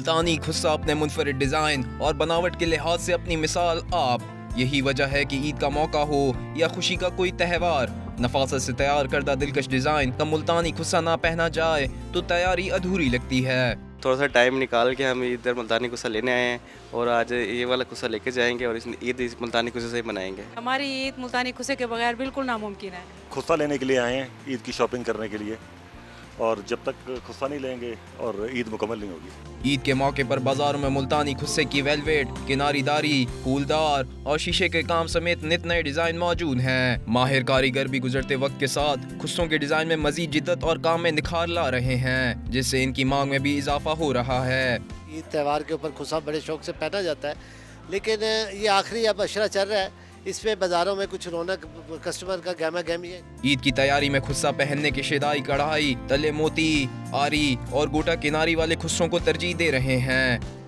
मुल्तानी खुस्सा अपने मुनफरिद डिज़ाइन और बनावट के लिहाज से अपनी मिसाल आप। यही वजह है कि ईद का मौका हो या खुशी का कोई त्यौहार, नफासत से तैयार करदा दिलकश डिज़ाइन का मुल्तानी खुस्सा ना पहना जाए तो तैयारी अधूरी लगती है। थोड़ा सा टाइम निकाल के हम इधर मुल्तानी खुस्सा लेने आए हैं और आज ये वाला खुस्सा लेके जाएंगे और ईद इस मुल्तानी खुस्से से ही मनाएंगे। हमारी ईद मुल्तानी खुस्से के बगैर बिल्कुल नामुमकिन है। खुस्सा लेने के लिए आए हैं, ईद की शॉपिंग करने के लिए, और जब तक खुस्सा नहीं लेंगे और ईद मुकम्मल नहीं होगी। ईद के मौके पर बाजारों में मुल्तानी खुस्से की वेलवेट, किनारीदारी, फूलदार और शीशे के काम समेत नित नए डिजाइन मौजूद हैं। माहिर कारीगर भी गुजरते वक्त के साथ खुस्सों के डिजाइन में मजीद जिद्दत और काम में निखार ला रहे हैं, जिससे इनकी मांग में भी इजाफा हो रहा है। ईद त्यौहार के ऊपर खुस्सा बड़े शौक से पहना जाता है, लेकिन ये आखिरी अब अशरा चल रहा है, इसमें बाज़ारों में कुछ रौनक, कस्टमर का गहमा गहमी है। ईद की तैयारी में खुस्सा पहनने के शिदाई, कढ़ाई, तले मोती, आरी और गोटा किनारी वाले खुस्सों को तरजीह दे रहे हैं।